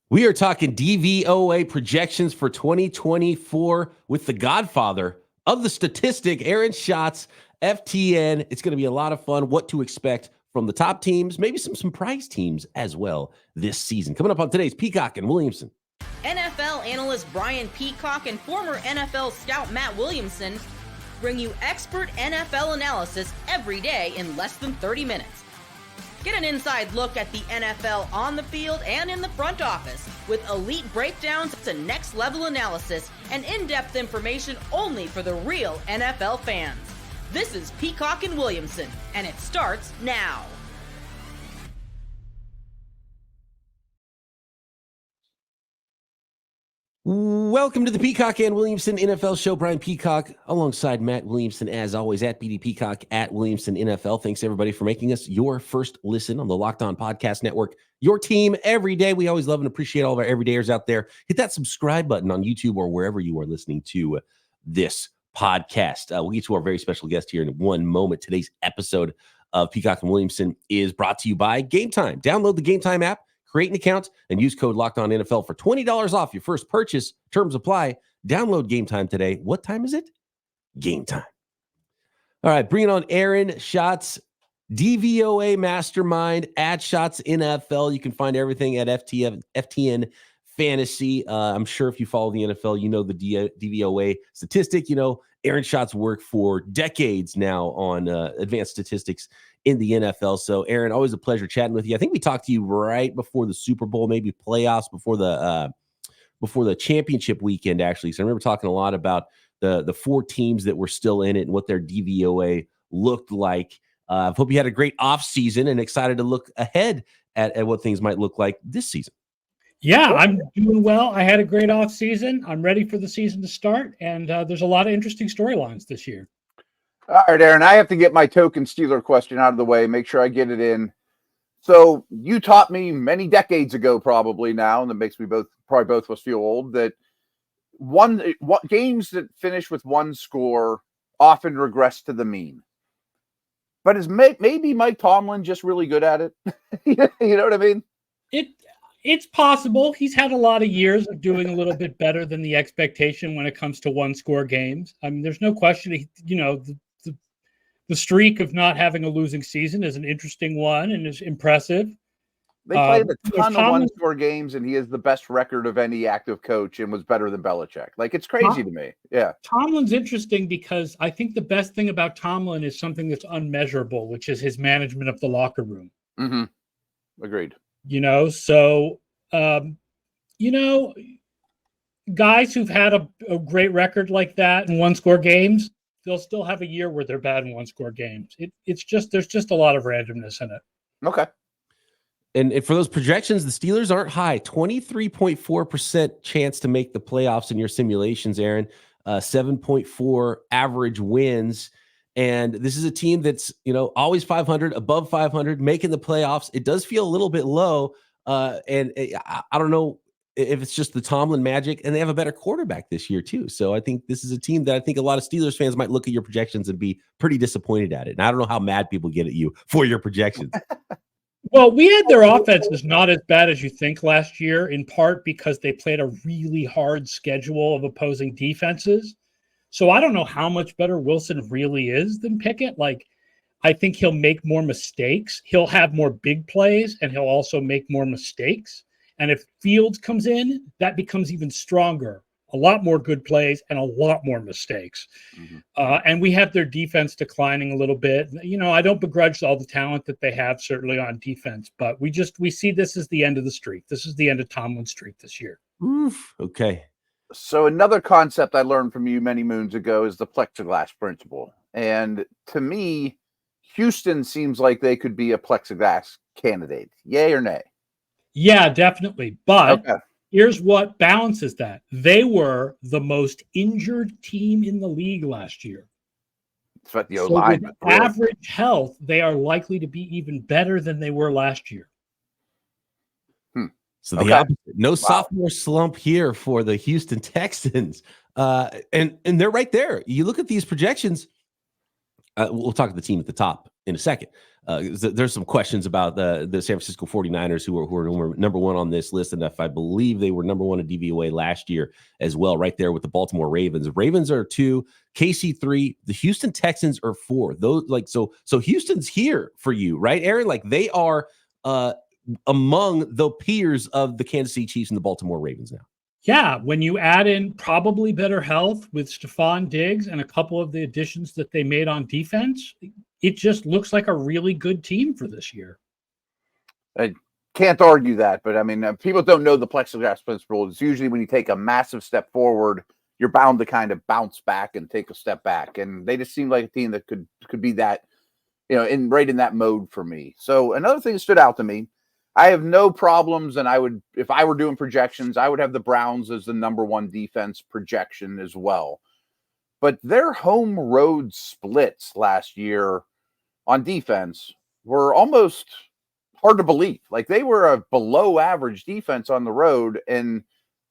We are talking DVOA projections for 2024 with the godfather of the statistic, Aaron Schatz, FTN. It's going to be a lot of fun. What to expect from the top teams, maybe some surprise teams as well this season. Coming up on today's Peacock and Williamson. NFL analyst Brian Peacock and former NFL scout Matt Williamson bring you expert NFL analysis every day in less than 30 minutes. Get an inside look at the NFL on the field and in the front office with elite breakdowns to next-level analysis and in-depth information only for the real NFL fans. This is Peacock and Williamson, and it starts now. Welcome to the Peacock and Williamson NFL Show. Brian Peacock alongside Matt Williamson, as always, at BD Peacock, at Williamson NFL. Thanks, everybody, for making us your first listen on the Locked On Podcast Network. Your team every day. We always love and appreciate all of our everydayers out there. Hit that subscribe button on YouTube or wherever you are listening to this podcast. We'll get to our very special guest here in one moment. Today's episode of Peacock and Williamson is brought to you by Game Time. Download the Game Time app. Create an account and use code LOCKEDONNFL for $20 off your first purchase. Terms apply. Download Game Time today. What time is it? Game time. All right, bringing on Aaron Schatz, DVOA Mastermind at Schatz NFL. You can find everything at FTN Fantasy. I'm sure if you follow the NFL, you know the DVOA statistic. You know Aaron Schatz worked for decades now on advanced statistics in the NFL. So, Aaron, always a pleasure chatting with you. I think we talked to you right before the Super Bowl, maybe playoffs, before the championship weekend, actually. So I remember talking a lot about the four teams that were still in it and what their DVOA looked like. I hope you had a great offseason and excited to look ahead at what things might look like this season. Yeah, I'm doing well. I had a great offseason. I'm ready for the season to start, and there's a lot of interesting storylines this year. All right, Aaron, I have to get my token Steeler question out of the way, make sure I get it in. So you taught me many decades ago, probably now, and that makes me both of us feel old, that games that finish with one score often regress to the mean. But is maybe Mike Tomlin just really good at it? You know what I mean? It's possible. He's had a lot of years of doing a little bit better than the expectation when it comes to one-score games. I mean, there's no question, the streak of not having a losing season is an interesting one and is impressive. They played a ton of one-score games, and he has the best record of any active coach and was better than Belichick. Like, it's crazy to me. Yeah. Tomlin's interesting because I think the best thing about Tomlin is something that's unmeasurable, which is his management of the locker room. Mm-hmm. Agreed. Guys who've had a great record like that in one-score games, they'll still have a year where they're bad in one-score games. There's just a lot of randomness in it. Okay. And for those projections, the Steelers aren't high. 23.4% chance to make the playoffs in your simulations, Aaron. 7.4 average wins. And this is a team that's, always 500, above 500, making the playoffs. It does feel a little bit low. And I don't know if it's just the Tomlin magic, and they have a better quarterback this year too. So I think this is a team that I think a lot of Steelers fans might look at your projections and be pretty disappointed at it. And I don't know how mad people get at you for your projections. Well, we had their offenses not as bad as you think last year, in part because they played a really hard schedule of opposing defenses. So I don't know how much better Wilson really is than Pickett. Like, I think he'll make more mistakes. He'll have more big plays, and he'll also make more mistakes. And if Fields comes in, that becomes even stronger. A lot more good plays and a lot more mistakes. Mm-hmm. And we have their defense declining a little bit. I don't begrudge all the talent that they have, certainly on defense, but we see this as the end of the streak. This is the end of Tomlin's streak this year. Oof. Okay. So another concept I learned from you many moons ago is the plexiglass principle. And to me, Houston seems like they could be a plexiglass candidate. Yay or nay? Yeah, definitely. But Here's what balances that. They were the most injured team in the league last year. So with average health, they are likely to be even better than they were last year. So the opposite. No sophomore slump here for the Houston Texans. And they're right there. You look at these projections. We'll talk to the team at the top in a second. There's some questions about the San Francisco 49ers who are number one on this list. And if I believe they were number one in DVOA last year as well, right there with the Baltimore Ravens. The Ravens are 2, KC 3, the Houston Texans are 4. Those so Houston's here for you, right, Aaron? Like they are among the peers of the Kansas City Chiefs and the Baltimore Ravens now. Yeah, when you add in probably better health with Stephon Diggs and a couple of the additions that they made on defense, it just looks like a really good team for this year. I can't argue that, but I mean, people don't know the plexiglass principle. It's usually when you take a massive step forward, you're bound to kind of bounce back and take a step back. And they just seem like a team that could be that, right in that mode for me. So another thing that stood out to me, I have no problems, and if I were doing projections, I would have the Browns as the number 1 defense projection as well. But their home road splits last year on defense were almost hard to believe. Like they were a below average defense on the road and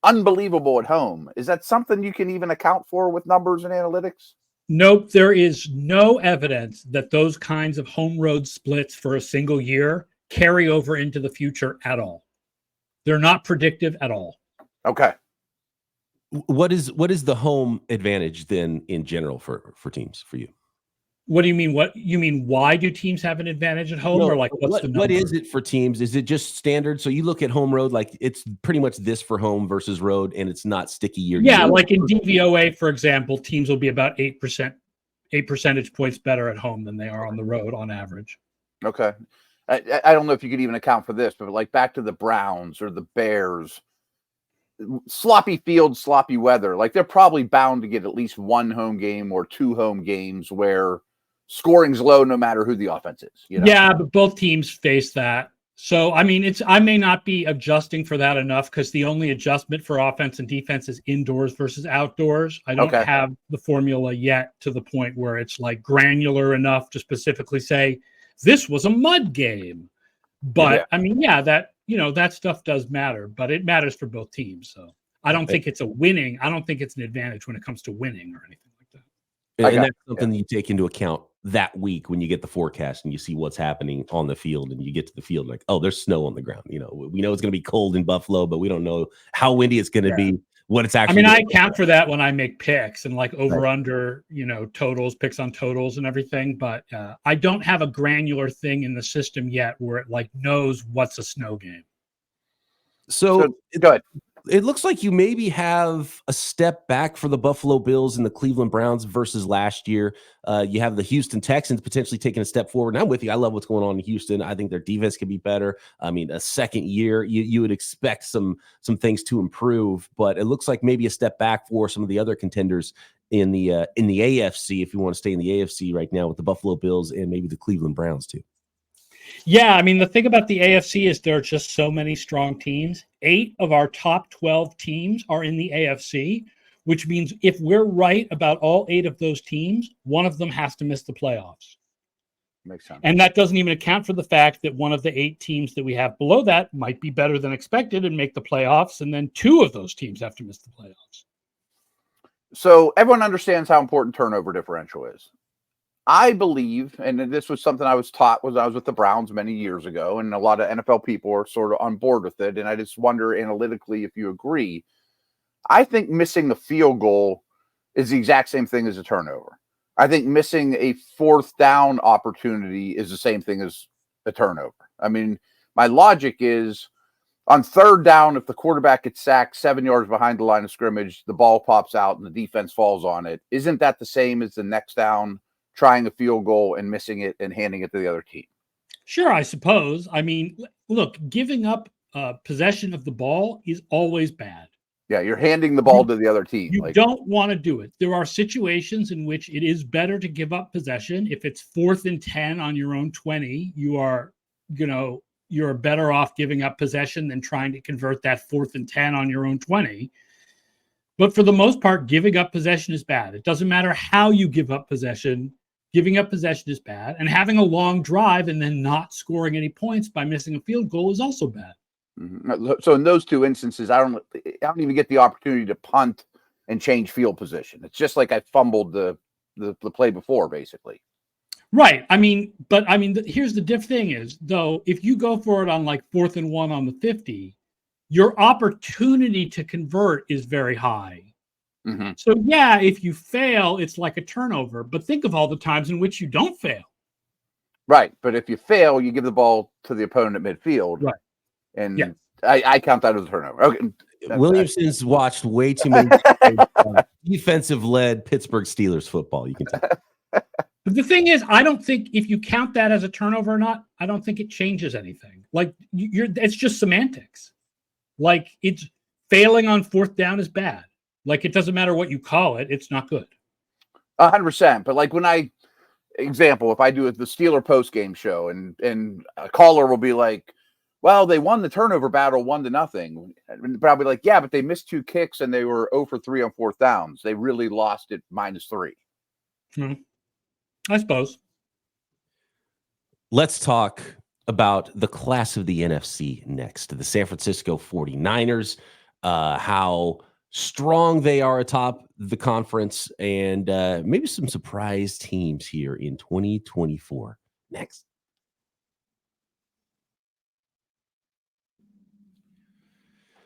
unbelievable at home. Is that something you can even account for with numbers and analytics? Nope, there is no evidence that those kinds of home road splits for a single year carry over into the future at all. They're not predictive at all. Okay. What is the home advantage then in general for teams for you? What do you mean? What you mean? Why do teams have an advantage at home, or like what's the number? What is it for teams? Is it just standard? So you look at home road, like it's pretty much this for home versus road, and it's not sticky year. Yeah, like in DVOA, for example, teams will be about 8 percentage points better at home than they are on the road on average. Okay. I don't know if you could even account for this, but like back to the Browns or the Bears, sloppy field, sloppy weather. Like they're probably bound to get at least 1 home game or 2 home games where scoring's low no matter who the offense is. Yeah, but both teams face that. So, I mean, I may not be adjusting for that enough because the only adjustment for offense and defense is indoors versus outdoors. I don't have the formula yet to the point where it's like granular enough to specifically say, this was a mud game. But I mean, that stuff does matter, but it matters for both teams. So I don't think it's I don't think it's an advantage when it comes to winning or anything like that. And that's something that you take into account that week when you get the forecast and you see what's happening on the field and you get to the field like, oh, there's snow on the ground. We know it's going to be cold in Buffalo, but we don't know how windy it's going to be. What it's actually. I account for that when I make picks and like over under, totals, picks on totals and everything. But I don't have a granular thing in the system yet where it like knows what's a snow game. So go ahead. It looks like you maybe have a step back for the Buffalo Bills and the Cleveland Browns versus last year. You have the Houston Texans potentially taking a step forward. And I'm with you. I love what's going on in Houston. I think their defense could be better. I mean, a second year, you would expect some things to improve, but it looks like maybe a step back for some of the other contenders in the AFC, if you want to stay in the AFC right now with the Buffalo Bills and maybe the Cleveland Browns too. Yeah, I mean, the thing about the AFC is there are just so many strong teams. 8 of our top 12 teams are in the AFC, which means if we're right about all 8 of those teams, one of them has to miss the playoffs. Makes sense. And that doesn't even account for the fact that one of the 8 teams that we have below that might be better than expected and make the playoffs, and then 2 of those teams have to miss the playoffs. So everyone understands how important turnover differential is. I believe, and this was something I was taught when I was with the Browns many years ago, and a lot of NFL people are sort of on board with it, and I just wonder analytically if you agree. I think missing the field goal is the exact same thing as a turnover. I think missing a 4th down opportunity is the same thing as a turnover. I mean, my logic is on 3rd down, if the quarterback gets sacked 7 yards behind the line of scrimmage, the ball pops out and the defense falls on it. Isn't that the same as the next down? Trying a field goal and missing it and handing it to the other team? Sure, I suppose. I mean, look, giving up possession of the ball is always bad. Yeah, you're handing the ball to the other team. You don't want to do it. There are situations in which it is better to give up possession. If it's 4th and 10 on your own 20, you're better off giving up possession than trying to convert that 4th and 10 on your own 20. But for the most part, giving up possession is bad. It doesn't matter how you give up possession. Giving up possession is bad, and having a long drive and then not scoring any points by missing a field goal is also bad. Mm-hmm. So in those 2 instances, I don't even get the opportunity to punt and change field position. It's just like I fumbled the play before, basically. Right. Here's the thing is, though, if you go for it on like 4th and 1 on the 50, your opportunity to convert is very high. Mm-hmm. So, yeah, if you fail, it's like a turnover. But think of all the times in which you don't fail. Right. But if you fail, you give the ball to the opponent at midfield. Right. And yes. I count that as a turnover. Okay. Williamson's watched way too many defensive-led Pittsburgh Steelers football. You can tell. But the thing is, I don't think if you count that as a turnover or not, I don't think it changes anything. Like it's just semantics. Like it's failing on 4th down is bad. Like it doesn't matter what you call it; it's not good. 100%. But like when if I do the Steeler post game show and a caller will be like, "Well, they won the turnover battle 1-0," but I'll be like, "Yeah, but they missed 2 kicks and they were 0 for 3 on 4th downs. They really lost it -3." I suppose. Let's talk about the class of the NFC next. The San Francisco 49ers, how strong they are atop the conference, and maybe some surprise teams here in 2024. Next.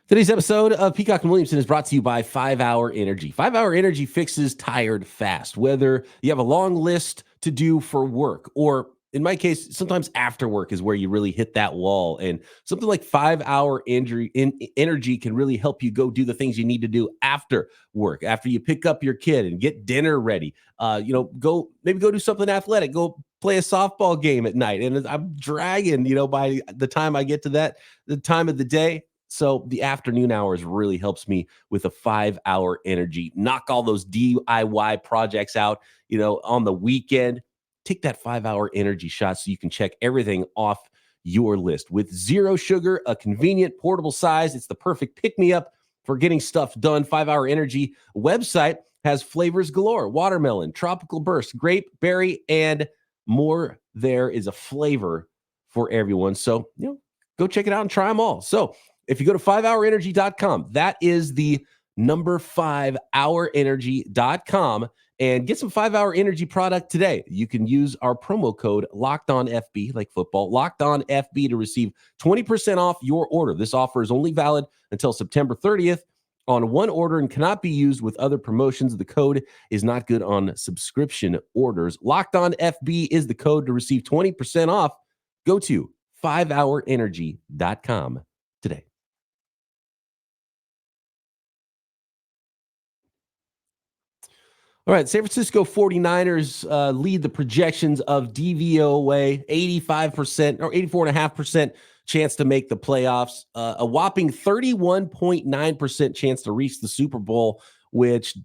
Today's episode of Peacock and Williamson is brought to you by 5 Hour Energy. 5 Hour Energy fixes tired fast. Whether you have a long list to do for work, or in my case, sometimes after work is where you really hit that wall. And something like 5 Hour Energy can really help you go do the things you need to do after work, after you pick up your kid and get dinner ready. Go do something athletic. Go play a softball game at night. And I'm dragging, by the time I get to the time of the day. So the afternoon hours really helps me with a 5 Hour Energy. Knock all those DIY projects out, on the weekend. Take that 5 Hour Energy shot so you can check everything off your list. With 0 sugar, a convenient portable size, it's the perfect pick-me-up for getting stuff done. 5 Hour Energy website has flavors galore: watermelon, tropical burst, grape, berry, and more. There is a flavor for everyone. So, go check it out and try them all. So, if you go to 5hourenergy.com, that is the number 5hourenergy.com, and get some 5 Hour Energy product today. You can use our promo code LOCKEDONFB, like football, LOCKEDONFB, to receive 20% off your order. This offer is only valid until September 30th on one order and cannot be used with other promotions. The code is not good on subscription orders. LOCKEDONFB is the code to receive 20% off. Go to 5hourenergy.com today. All right, San Francisco 49ers lead the projections of DVOA, 85% or 84.5% chance to make the playoffs, a whopping 31.9% chance to reach the Super Bowl, which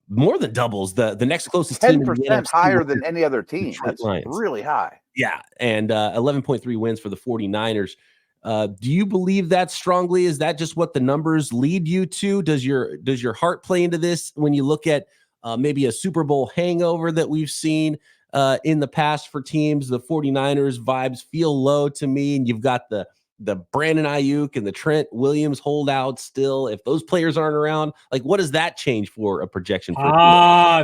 more than doubles the next closest team. 10% higher than any other team. That's Lions. Really high. Yeah, and 11.3 wins for the 49ers. Do you believe that strongly? Is that just what the numbers lead you to? Does your heart play into this when you look at maybe a Super Bowl hangover that we've seen in the past for teams? The 49ers vibes feel low to me, and you've got the Brandon Aiyuk and the Trent Williams holdout still. If those players aren't around, like, what does that change for a projection?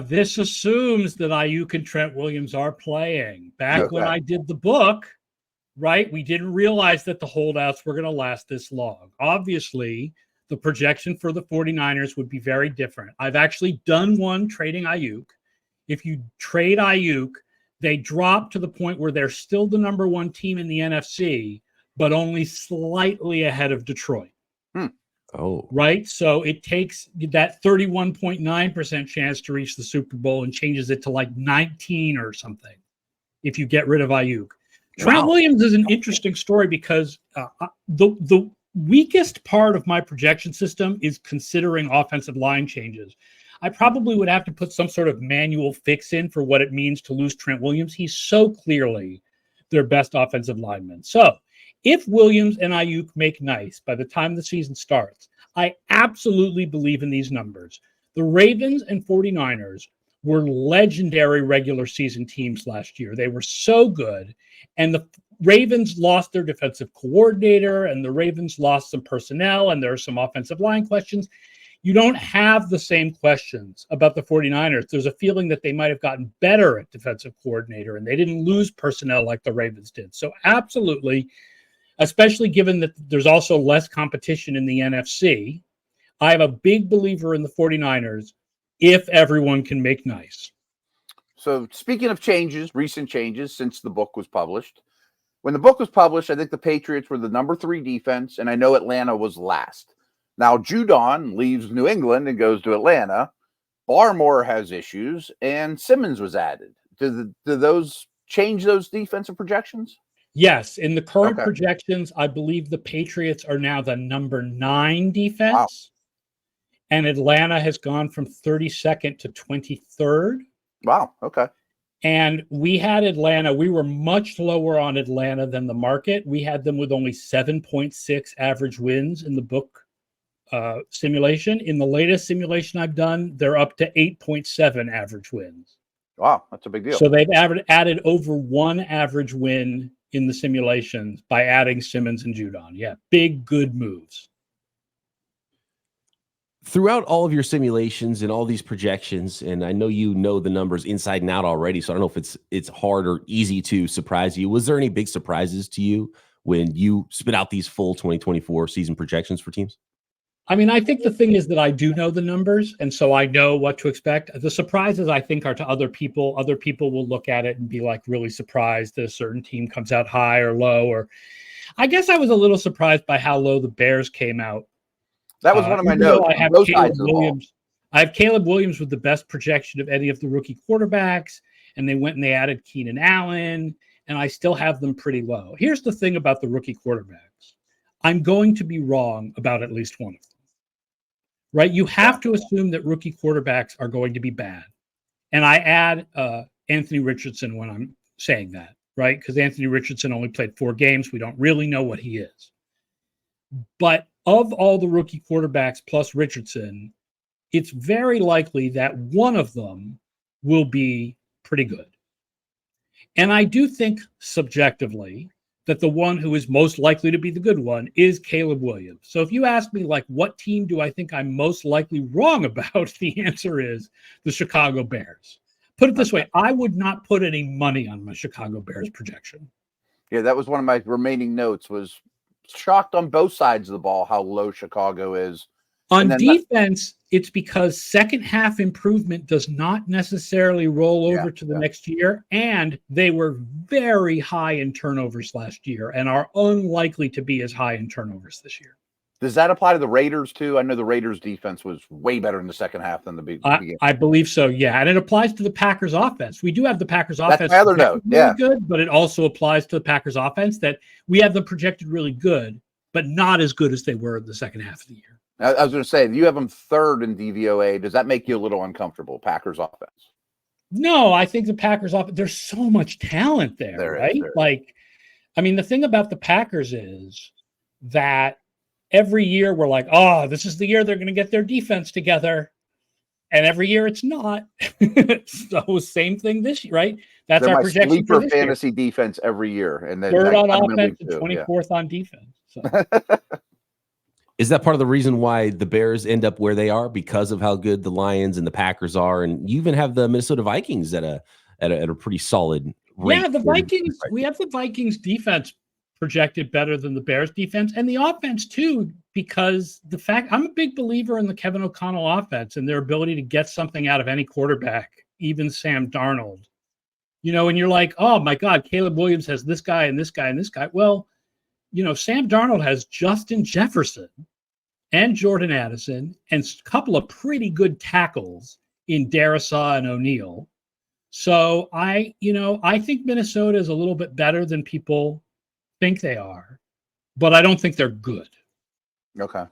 This assumes that Aiyuk and Trent Williams are playing. Back when I did the book, right, we didn't realize that the holdouts were going to last this long. Obviously, the projection for the 49ers would be very different. I've actually done one trading Aiyuk. If you trade Aiyuk, they drop to the point where they're still the number 1 team in the NFC, but only slightly ahead of Detroit. Oh, right. So it takes that 31.9% chance to reach the Super Bowl and changes it to like 19 or something if you get rid of Aiyuk. Trent Williams is an interesting story because the weakest part of my projection system is considering offensive line changes. I probably would have to put some sort of manual fix in for what it means to lose Trent Williams. He's so clearly their best offensive lineman. So if Williams and Aiyuk make nice by the time the season starts, I absolutely believe in these numbers. The Ravens and 49ers were legendary regular season teams last year. They were so good. And the Ravens lost their defensive coordinator, and the Ravens lost some personnel, and there are some offensive line questions. you don't have the same questions about the 49ers. There's a feeling that they might have gotten better at defensive coordinator, and they didn't lose personnel like the Ravens did. So absolutely, especially given that there's also less competition in the NFC, I am a big believer in the 49ers if everyone can make nice. So speaking of changes, recent changes since the book was published, when the book was published, I think the Patriots were the number 3 defense, and I know Atlanta was last. Now, Judon leaves New England and goes to Atlanta. Barmore has issues, and Simmons was added. Do those change those defensive projections? Yes. In the current projections, I believe the Patriots are now the number 9 defense. Wow. And Atlanta has gone from 32nd to 23rd. Wow. Okay. And we had Atlanta. We were much lower on Atlanta than the market. We had them with only 7.6 average wins in the book simulation. In the latest simulation I've done, they're up to 8.7 average wins. Wow. That's a big deal. So they've added over 1 average win in the simulations by adding Simmons and Judon. Yeah. Big, good moves. Throughout all of your simulations and all these projections, and I know you know the numbers inside and out already, so I don't know if it's hard or easy to surprise you. Was there any big surprises to you when you spit out these full 2024 season projections for teams? I mean, I think the thing is that I do know the numbers, and so I know what to expect. The surprises, I think, are to other people. Other people will look at it and be like really surprised that a certain team comes out high or low. Or I guess I was a little surprised by how low the Bears came out. That was one of my notes. I have Caleb Williams with the best projection of any of the rookie quarterbacks, and they went and they added Keenan Allen, and I still have them pretty low. Here's the thing about the rookie quarterbacks. I'm going to be wrong about at least one of them, right? You have to assume that rookie quarterbacks are going to be bad. And I add Anthony Richardson when I'm saying that, right? Because Anthony Richardson only played 4 games. We don't really know what he is. But of all the rookie quarterbacks plus Richardson, it's very likely that one of them will be pretty good. And I do think subjectively that the one who is most likely to be the good one is Caleb Williams. So if you ask me, like, what team do I think I'm most likely wrong about, the answer is the Chicago Bears. Put it this way, I would not put any money on my Chicago Bears projection. Yeah, that was one of my remaining notes, was shocked on both sides of the ball how low Chicago is. On defense, it's because second half improvement does not necessarily roll over to the next year. And they were very high in turnovers last year and are unlikely to be as high in turnovers this year. Does that apply to the Raiders too? I know the Raiders defense was way better in the second half than the beginning. I believe so. Yeah. And it applies to the Packers offense. We do have the Packers offense. That's my other note. Really good, but it also applies to the Packers offense that we have them projected really good, but not as good as they were in the second half of the year. I was going to say, you have them 3rd in DVOA. Does that make you a little uncomfortable, Packers offense? No, I think the Packers offense, there's so much talent there, right? Like, I mean, the thing about the Packers is that every year we're like, oh, this is the year they're going to get their defense together. And every year it's not. So same thing this year, right? That's our projection sleeper for fantasy defense every year. And then 3rd on offense and 24th on defense. So. Is that part of the reason why the Bears end up where they are, because of how good the Lions and the Packers are? And you even have the Minnesota Vikings at a pretty solid rate. Yeah, the Vikings, we have the Vikings defense projected better than the Bears defense, and the offense too, because the fact, I'm a big believer in the Kevin O'Connell offense and their ability to get something out of any quarterback, even Sam Darnold. You know, and you're like, oh my God, Caleb Williams has this guy and this guy and this guy. Well, you know, Sam Darnold has Justin Jefferson and Jordan Addison and a couple of pretty good tackles in Darrisaw and O'Neal. So I think Minnesota is a little bit better than people think they are, but I don't think they're good. Okay.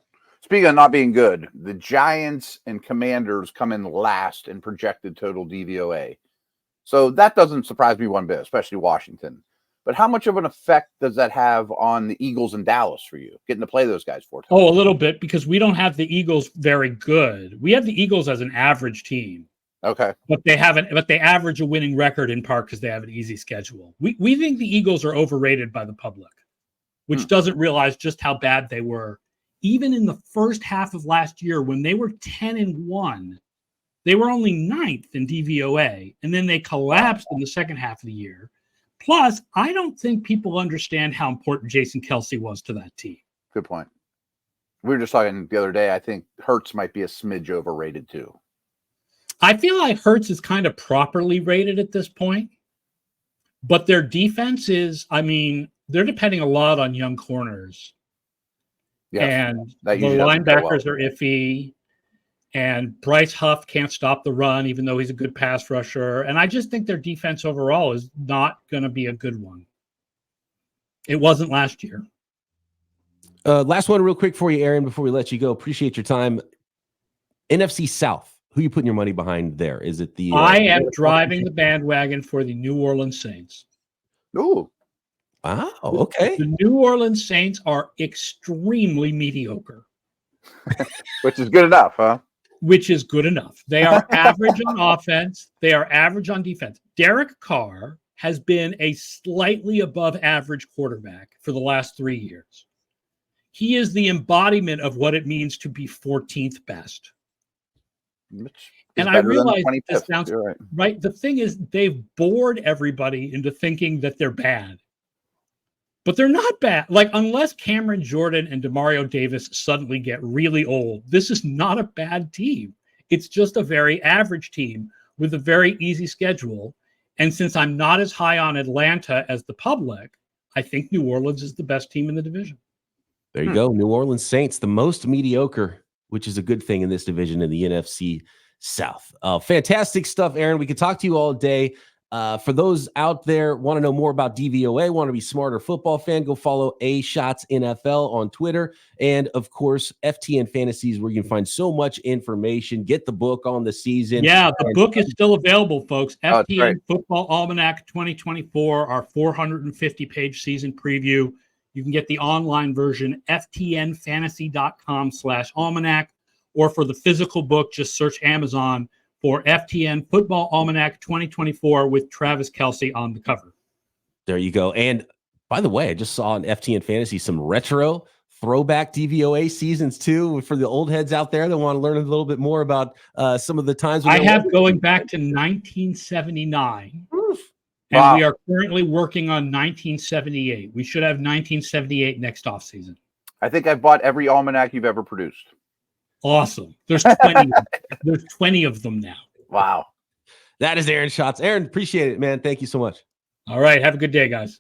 Speaking of not being good, the Giants and Commanders come in last in projected total DVOA. So that doesn't surprise me one bit, especially Washington. But how much of an effect does that have on the Eagles in Dallas for you, getting to play those guys 4 times? Oh, a little bit, because we don't have the Eagles very good. We have the Eagles as an average team. Okay. But they average a winning record in part because they have an easy schedule. We think the Eagles are overrated by the public, which doesn't realize just how bad they were even in the first half of last year, when they were 10-1, they were only 9th in DVOA, and then they collapsed in the second half of the year. Plus, I don't think people understand how important Jason Kelce was to that team. Good point. We were just talking the other day. I think Hurts might be a smidge overrated too. I feel like Hurts is kind of properly rated at this point, but their defense is, I mean, they're depending a lot on young corners. Yes, and the linebackers are iffy, and Bryce Huff can't stop the run, even though he's a good pass rusher. And I just think their defense overall is not going to be a good one. It wasn't last year. Last one real quick for you, Aaron, before we let you go. Appreciate your time. NFC South. Who you putting your money behind there? Is it the... I am driving the bandwagon for the New Orleans Saints. Ooh. Wow, okay. The New Orleans Saints are extremely mediocre. Which is good enough, huh? Which is good enough. They are average on offense. They are average on defense. Derek Carr has been a slightly above average quarterback for the last 3 years. He is the embodiment of what it means to be 14th best. And I realize this sounds right. The thing is, they've bored everybody into thinking that they're bad. But they're not bad. Like, unless Cameron Jordan and Demario Davis suddenly get really old, this is not a bad team. It's just a very average team with a very easy schedule. And since I'm not as high on Atlanta as the public, I think New Orleans is the best team in the division. There you go. New Orleans Saints, the most mediocre, which is a good thing in this division in the NFC South. Fantastic stuff, Aaron. We could talk to you all day. For those out there want to know more about DVOA, want to be smarter football fan, go follow Schatz NFL on Twitter. And of course, FTN Fantasies, where you can find so much information. Get the book on the season. Yeah, the book is still available, folks. FTN Football Almanac 2024, our 450-page season preview. You can get the online version, ftnfantasy.com/almanac, or for the physical book, just search Amazon for FTN Football Almanac 2024 with Travis Kelce on the cover. There you go. And by the way, I just saw on FTN Fantasy some retro throwback DVOA seasons too for the old heads out there that want to learn a little bit more about some of the times. I have going back to 1979. And wow. We are currently working on 1978. We should have 1978 next offseason. I think I've bought every almanac you've ever produced. Awesome. There's 20. There's 20 of them now. Wow. That is Aaron Schatz. Aaron, appreciate it, man. Thank you so much. All right. Have a good day, guys.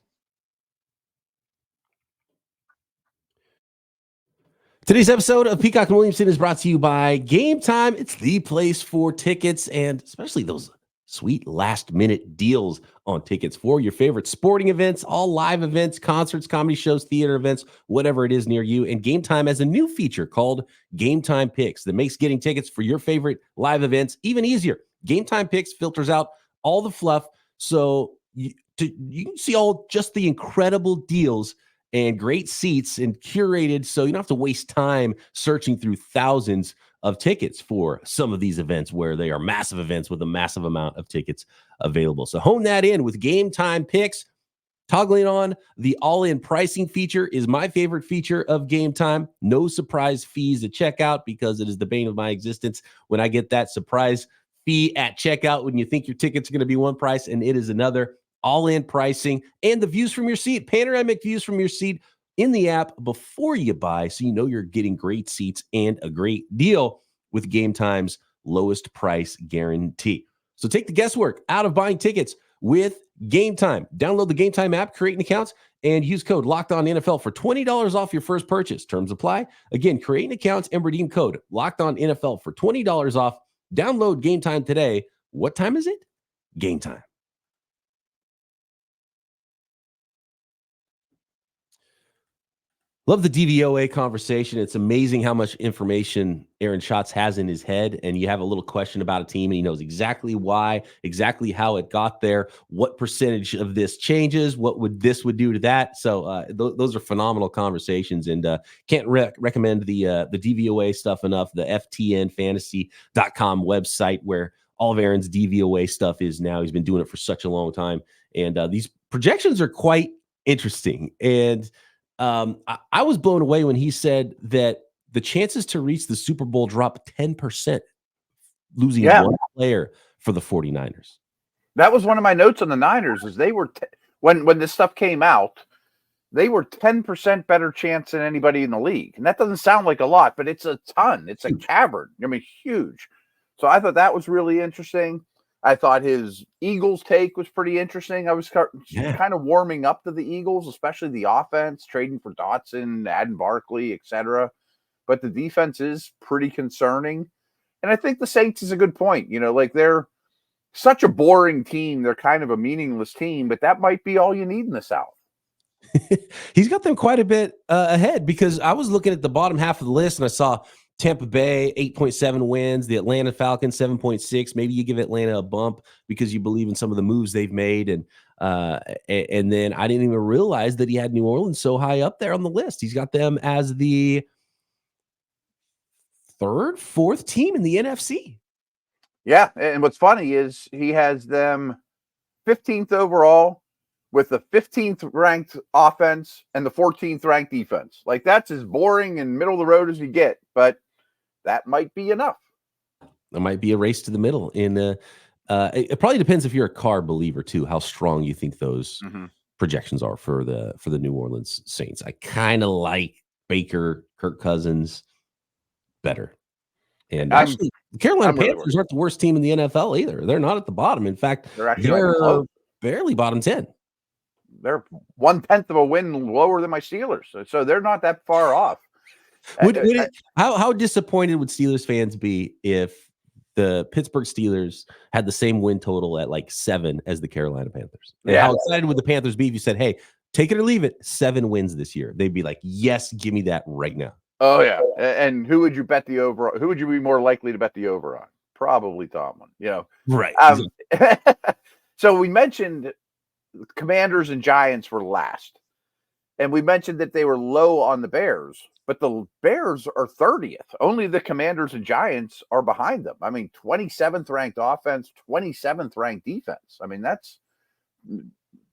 Today's episode of Peacock and Williamson is brought to you by Game Time. It's the place for tickets, and especially those sweet last-minute deals on tickets for your favorite sporting events, all live events, concerts, comedy shows, theater events, whatever it is near you. And Game Time has a new feature called Game Time Picks that makes getting tickets for your favorite live events even easier. Game Time Picks filters out all the fluff so you can see all just the incredible deals and great seats and curated, so you don't have to waste time searching through thousands of tickets for some of these events where they are massive events with a massive amount of tickets available. So hone that in with Game Time Picks. Toggling on the all-in pricing feature is my favorite feature of Game Time. No surprise fees at checkout, because it is the bane of my existence when I get that surprise fee at checkout when you think your tickets are going to be one price and it is another. All-in pricing and the views from your seat, panoramic views from your seat in the app before you buy, so you know you're getting great seats and a great deal with Game Time's lowest price guarantee. So take the guesswork out of buying tickets with Game Time. Download the Game Time app, create an account, and use code LOCKEDONNFL for $20 off your first purchase. Terms apply. Again, create an account and redeem code LOCKEDONNFL for $20 off. Download Game Time today. What time is it? Game Time. Love the DVOA conversation. It's amazing how much information Aaron Schatz has in his head, and you have a little question about a team and he knows exactly why, exactly how it got there, what percentage of this changes, what this would do to that. So those are phenomenal conversations, and can't recommend the DVOA stuff enough. The ftnfantasy.com website, where all of Aaron's DVOA stuff is now. He's been doing it for such a long time, and these projections are quite interesting. And I was blown away when he said that the chances to reach the Super Bowl drop 10%, losing one player for the 49ers. That was one of my notes on the Niners is they were when this stuff came out, they were 10% better chance than anybody in the league. And that doesn't sound like a lot, but it's a ton. It's a cavern. I mean, huge. So I thought that was really interesting. I thought his Eagles take was pretty interesting. I was kind of warming up to the Eagles, especially the offense, trading for Dotson, adding Barkley, etc. But the defense is pretty concerning. And I think the Saints is a good point. You know, like they're such a boring team. They're kind of a meaningless team, but that might be all you need in the South. He's got them quite a bit ahead, because I was looking at the bottom half of the list and I saw Tampa Bay 8.7 wins, the Atlanta Falcons 7.6. Maybe you give Atlanta a bump because you believe in some of the moves they've made, and then I didn't even realize that he had New Orleans so high up there on the list. He's got them as the fourth team in the NFC. Yeah, and what's funny is he has them 15th overall, with the 15th ranked offense and the 14th ranked defense. Like, that's as boring and middle of the road as you get, but that might be enough. There might be a race to the middle. It probably depends if you're a Carr believer too, how strong you think those projections are for the New Orleans Saints. I kind of like Baker, Kirk Cousins better. And actually, the Carolina Panthers aren't the worst team in the NFL either. They're not at the bottom. In fact, they're barely bottom 10. They're 1/10 of a win lower than my Steelers, so they're not that far off. How disappointed would Steelers fans be if the Pittsburgh Steelers had the same win total at like 7 as the Carolina Panthers? And how excited would the Panthers be if you said, "Hey, take it or leave it, 7 wins this year"? They'd be like, "Yes, give me that right now." Oh yeah, and who would you bet the over on? Who would you be more likely to bet the over on? Probably Tomlin. You know, right? So we mentioned Commanders and Giants were last, and we mentioned that they were low on the Bears, but the Bears are 30th. Only the Commanders and Giants are behind them. I mean, 27th ranked offense, 27th ranked defense. I mean,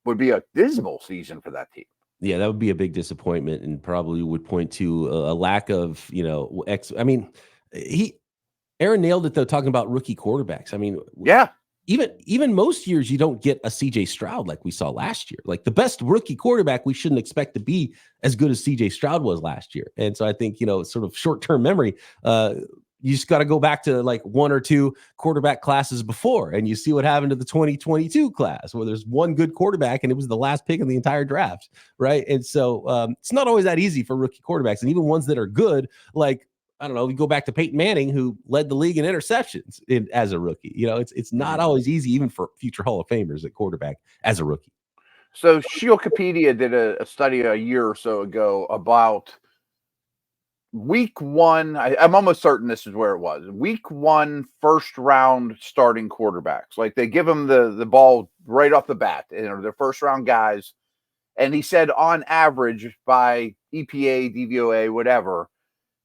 would be a dismal season for that team. Yeah, that would be a big disappointment, and probably would point to a lack of, Aaron nailed it though, talking about rookie quarterbacks. I mean, yeah. Even most years, you don't get a CJ Stroud like we saw last year. Like, the best rookie quarterback, we shouldn't expect to be as good as CJ Stroud was last year. And so I think, sort of short-term memory, you just got to go back to like 1 or 2 quarterback classes before, and you see what happened to the 2022 class, where there's one good quarterback and it was the last pick in the entire draft, right? And so it's not always that easy for rookie quarterbacks, and even ones that are good, like, I don't know, we go back to Peyton Manning, who led the league in interceptions as a rookie. It's not always easy, even for future Hall of Famers at quarterback as a rookie. So Shieldcopedia did a study a year or so ago about week 1. I'm almost certain this is where it was. Week 1, first round starting quarterbacks. Like, they give them the ball right off the bat, they're first round guys. And he said on average, by EPA, DVOA, whatever,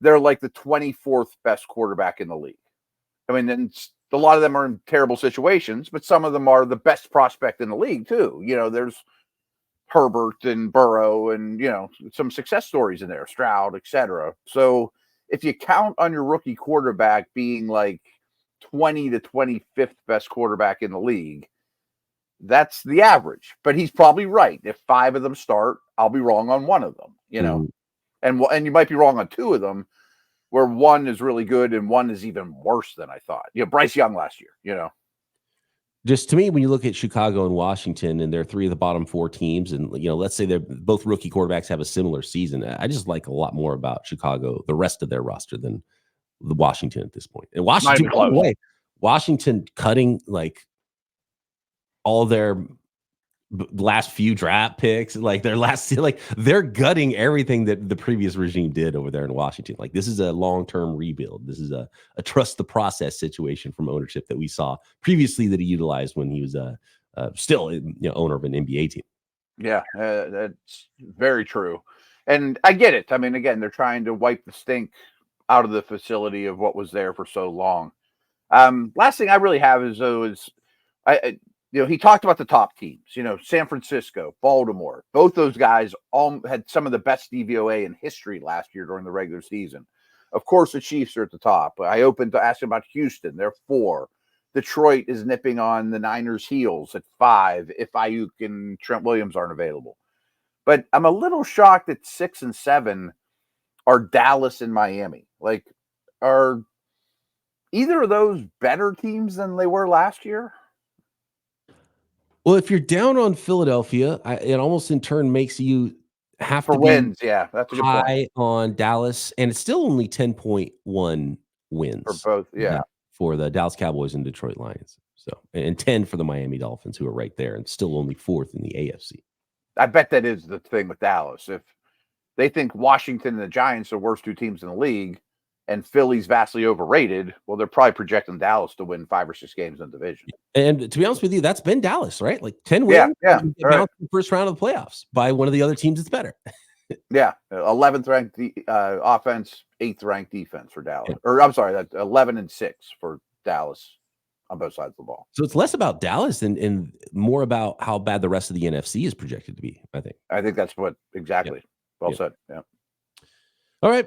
they're like the 24th best quarterback in the league. I mean, and a lot of them are in terrible situations, but some of them are the best prospect in the league too. There's Herbert and Burrow and, some success stories in there, Stroud, etc. So if you count on your rookie quarterback being like 20 to 25th best quarterback in the league, that's the average. But he's probably right. If 5 of them start, I'll be wrong on 1 of them, and you might be wrong on 2 of them, where 1 is really good and 1 is even worse than I thought. Bryce Young last year, Just to me, when you look at Chicago and Washington, and they're 3 of the bottom 4 teams, and let's say they're both rookie quarterbacks have a similar season, I just like a lot more about Chicago, the rest of their roster, than the Washington at this point. And Washington, by the way, Washington cutting like all their last few draft picks, like they're gutting everything that the previous regime did over there in Washington. Like, this is a long-term rebuild. This is a trust the process situation from ownership that we saw previously that he utilized when he was still owner of an NBA team. Yeah, that's very true. And I get it. I mean, again, they're trying to wipe the stink out of the facility of what was there for so long. Last thing I really have is he talked about the top teams, San Francisco, Baltimore. Both those guys all had some of the best DVOA in history last year during the regular season. Of course, the Chiefs are at the top. I opened to ask about Houston. They're 4. Detroit is nipping on the Niners' heels at 5 if Aiyuk and Trent Williams aren't available. But I'm a little shocked that 6 and 7 are Dallas and Miami. Like, are either of those better teams than they were last year? Well, if you're down on Philadelphia, it almost in turn makes you have For to wins. be Yeah, that's a good high point. on Dallas, and it's still only 10.1 wins For both. Yeah. for the Dallas Cowboys and Detroit Lions. So, and 10 for the Miami Dolphins, who are right there and still only 4th in the AFC. I bet that is the thing with Dallas. If they think Washington and the Giants are the worst 2 teams in the league and Philly's vastly overrated, well, they're probably projecting Dallas to win 5 or 6 games in the division. And to be honest with you, that's been Dallas, right? Like 10 wins, Yeah. Right. in the first round of the playoffs by one of the other teams that's better. Yeah, 11th ranked offense, 8th ranked defense for Dallas. Yeah. Or I'm sorry, that's 11 and 6 for Dallas on both sides of the ball. So it's less about Dallas and more about how bad the rest of the NFC is projected to be, I think. I think that's what exactly. Yeah. Well said. Yeah. All right.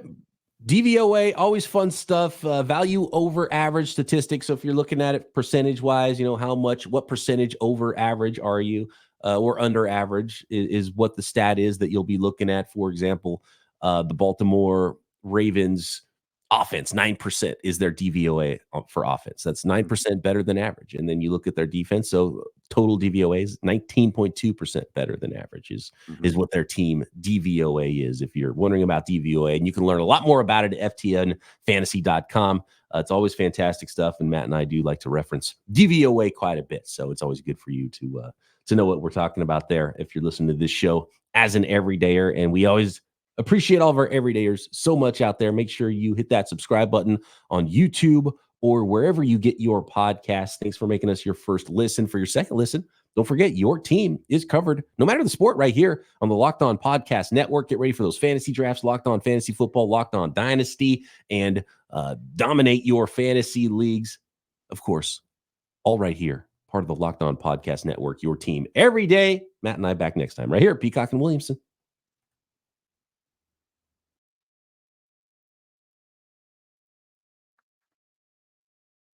DVOA, always fun stuff. Value over average statistics. So if you're looking at it percentage wise, what percentage over average are you? Or under average is what the stat is that you'll be looking at. For example, the Baltimore Ravens offense, 9% is their DVOA for offense. That's 9% better than average. And then you look at their defense. So total DVOA is 19.2% better than average is what their team DVOA is. If you're wondering about DVOA, and you can learn a lot more about it at ftnfantasy.com. It's always fantastic stuff. And Matt and I do like to reference DVOA quite a bit. So it's always good for you to know what we're talking about there if you're listening to this show as an everydayer. And we always appreciate all of our everydayers so much out there. Make sure you hit that subscribe button on YouTube or wherever you get your podcasts. Thanks for making us your first listen. For your second listen, don't forget your team is covered, no matter the sport, right here on the Locked On Podcast Network. Get ready for those fantasy drafts, Locked On Fantasy Football, Locked On Dynasty, and dominate your fantasy leagues. Of course, all right here, part of the Locked On Podcast Network, your team every day. Matt and I back next time right here at Peacock and Williamson.